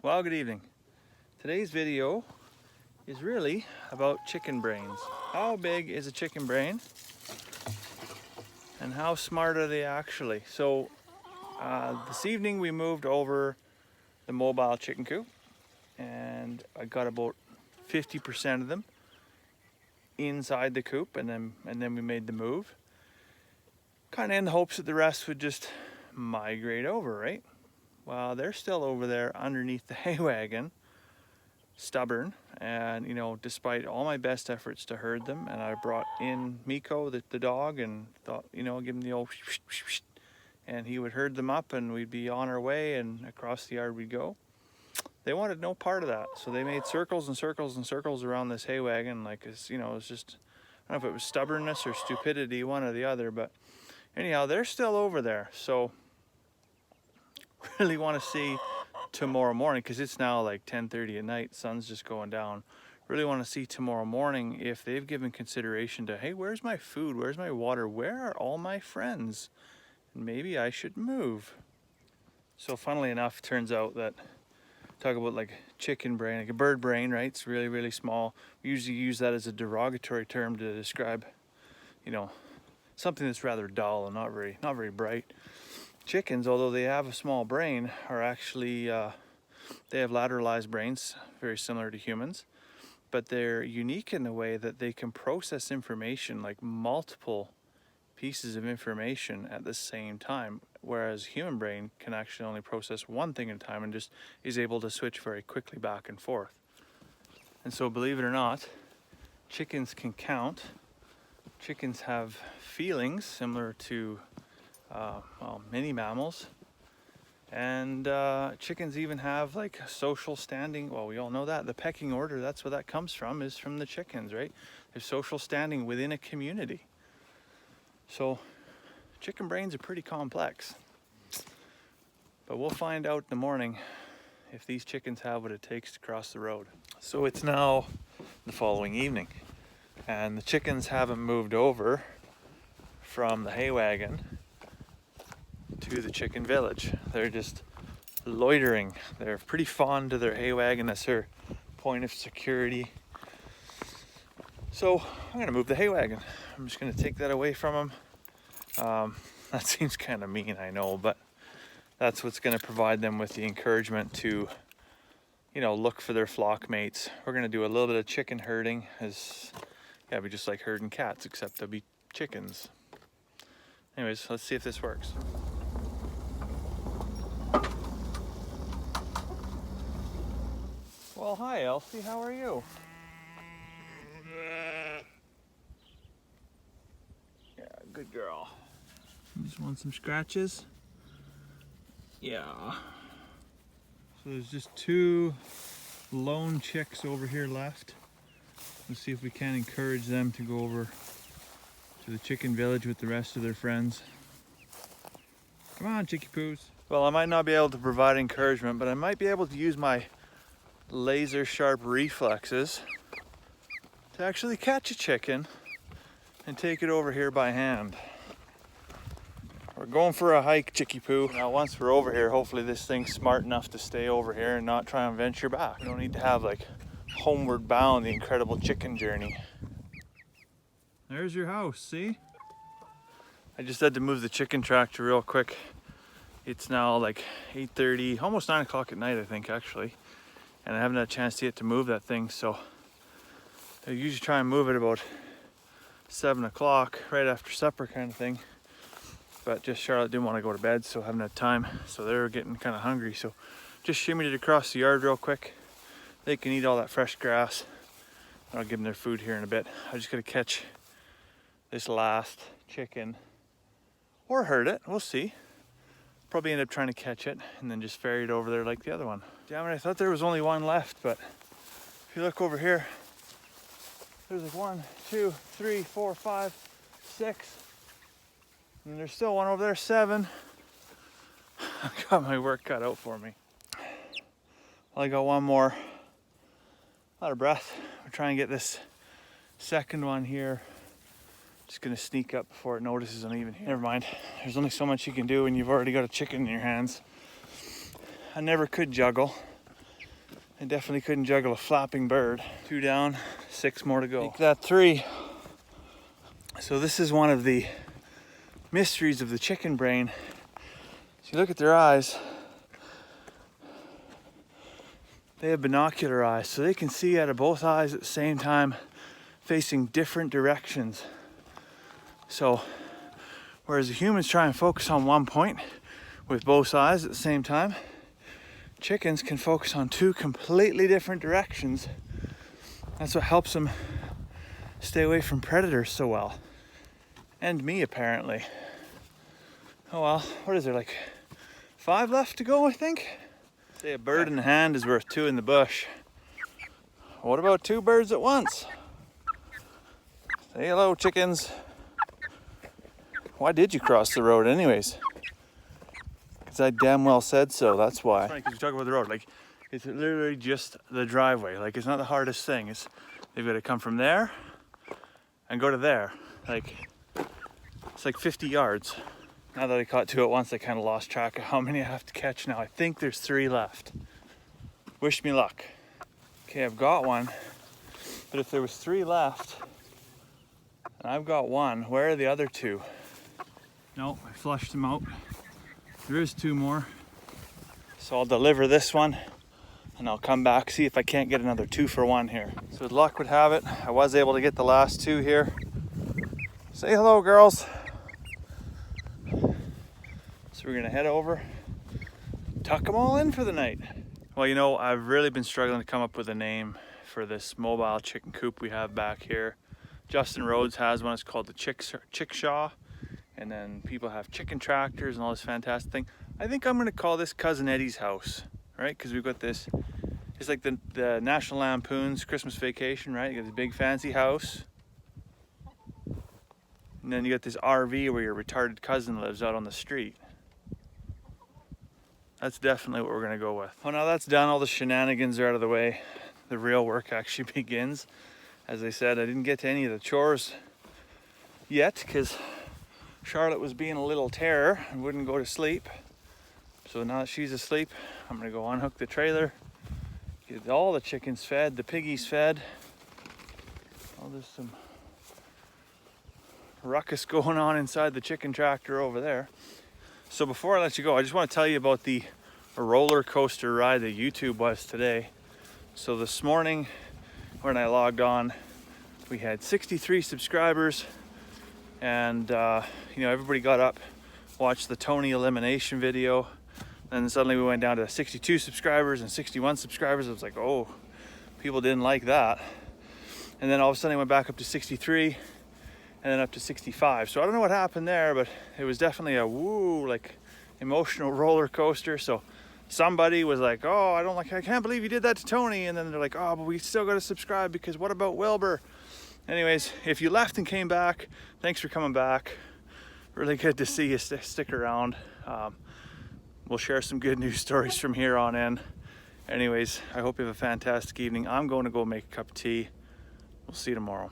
Well, good evening. Today's video is really about chicken brains. How big is a chicken brain? And how smart are they actually? So this evening we moved over the mobile chicken coop and I got about 50% of them inside the coop, and then we made the move. Kind of in the hopes that the rest would just migrate over, right? Well, they're still over there underneath the hay wagon, stubborn, and despite all my best efforts to herd them, and I brought in Miko, the dog, and thought, give him the old and he would herd them up and we'd be on our way and across the yard we'd go. They wanted no part of that, so they made circles and circles and circles around this hay wagon, like it's just, I don't know if it was stubbornness or stupidity, one or the other, but anyhow, they're still over there. So really want to see tomorrow morning, because it's now like 10:30 at night, sun's just going down. Really want to see tomorrow morning if they've given consideration to, hey, where's my food, where's my water, where are all my friends, and maybe I should move. So funnily enough, turns out that, talk about like chicken brain, like a bird brain, right? It's really, really small. We usually use that as a derogatory term to describe, something that's rather dull and not very bright. Chickens, although they have a small brain, are actually, they have lateralized brains, very similar to humans, but they're unique in the way that they can process information, like multiple pieces of information at the same time, whereas human brain can actually only process one thing at a time and just is able to switch very quickly back and forth. And so, believe it or not, chickens can count. Chickens have feelings similar to many mammals, and chickens even have like social standing. Well, we all know that the pecking order, that's where that comes from, is from the chickens, right? There's social standing within a community. So chicken brains are pretty complex, but we'll find out in the morning if these chickens have what it takes to cross the road. So it's now the following evening, and the chickens haven't moved over from the hay wagon to the chicken village. They're just loitering. They're pretty fond of their hay wagon as their point of security. So I'm gonna move the hay wagon. I'm just gonna take that away from them. That seems kind of mean, I know, but that's what's gonna provide them with the encouragement to, look for their flock mates. We're gonna do a little bit of chicken herding, we just like herding cats, except they'll be chickens. Anyways, let's see if this works. Well, hi Elsie, how are you? Yeah, good girl. You just want some scratches? Yeah. So there's just 2 lone chicks over here left. Let's see if we can encourage them to go over to the chicken village with the rest of their friends. Come on, chickie poos. Well, I might not be able to provide encouragement, but I might be able to use my laser sharp reflexes to actually catch a chicken and take it over here by hand. We're going for a hike, chickie poo. Now once we're over here, hopefully this thing's smart enough to stay over here and not try and venture back. We don't need to have like homeward bound, the incredible chicken journey. There's your house, see? I just had to move the chicken tractor real quick. It's now like 8:30, almost 9 o'clock at night, I think, actually. And I haven't had a chance yet to move that thing, so I usually try and move it about 7 o'clock, right after supper kind of thing. But just Charlotte didn't want to go to bed, so I haven't had time. So they were getting kind of hungry, so just shimmied it across the yard real quick. They can eat all that fresh grass. I'll give them their food here in a bit. I just gotta catch this last chicken, or herd it, we'll see. Probably end up trying to catch it and then just ferry it over there like the other one. Damn it, I thought there was only one left, but if you look over here, there's like 1, 2, 3, 4, 5, 6, and there's still one over there, 7. I got my work cut out for me. Well, I got one more. Out of breath. We're trying to get this second one here. Just gonna sneak up before it notices I'm even here. Never mind. There's only so much you can do when you've already got a chicken in your hands. I never could juggle. I definitely couldn't juggle a flapping bird. 2 down, 6 more to go. Make that 3. So this is one of the mysteries of the chicken brain. So you look at their eyes, they have binocular eyes, so they can see out of both eyes at the same time, facing different directions. So whereas the humans try and focus on one point with both eyes at the same time, chickens can focus on 2 completely different directions. That's what helps them stay away from predators so well. And me, apparently. Oh well, what is there, like 5 left to go, I think? Say a bird in the hand is worth 2 in the bush. What about 2 birds at once? Say hello, chickens. Why did you cross the road anyways? Because I damn well said so, that's why. It's funny because we talk about the road, like it's literally just the driveway. Like it's not the hardest thing. They've got to come from there and go to there. Like it's like 50 yards. Now that I caught 2 at once, I kind of lost track of how many I have to catch now. I think there's 3 left. Wish me luck. Okay, I've got one, but if there was 3 left and I've got 1, where are the other 2? No, I flushed them out. There is 2 more. So I'll deliver this one and I'll come back, see if I can't get another 2 for 1 here. So as luck would have it, I was able to get the last 2 here. Say hello, girls. So we're gonna head over, tuck them all in for the night. Well, you know, I've really been struggling to come up with a name for this mobile chicken coop we have back here. Justin Rhodes has one, it's called the Chickshaw. And then people have chicken tractors and all this fantastic thing. I think I'm gonna call this Cousin Eddie's house, right? Because we've got this, it's like the National Lampoon's Christmas Vacation, right? You got this big fancy house. And then you got this RV where your retarded cousin lives out on the street. That's definitely what we're gonna go with. Well, now that's done, all the shenanigans are out of the way. The real work actually begins. As I said, I didn't get to any of the chores yet because Charlotte was being a little terror and wouldn't go to sleep. So now that she's asleep, I'm gonna go unhook the trailer, get all the chickens fed, the piggies fed. Oh, there's some ruckus going on inside the chicken tractor over there. So before I let you go, I just want to tell you about the roller coaster ride that YouTube was today. So this morning when I logged on, we had 63 subscribers. And you know, everybody got up, watched the Tony elimination video. Then suddenly we went down to 62 subscribers and 61 subscribers. I was like, oh, people didn't like that. And then all of a sudden it went back up to 63 and then up to 65. So I don't know what happened there, but it was definitely a woo, like emotional roller coaster. So somebody was like, oh, I can't believe you did that to Tony. And then they're like, oh, but we still got to subscribe because what about Wilbur? Anyways, if you left and came back, thanks for coming back. Really good to see you stick around. We'll share some good news stories from here on in. Anyways, I hope you have a fantastic evening. I'm going to go make a cup of tea. We'll see you tomorrow.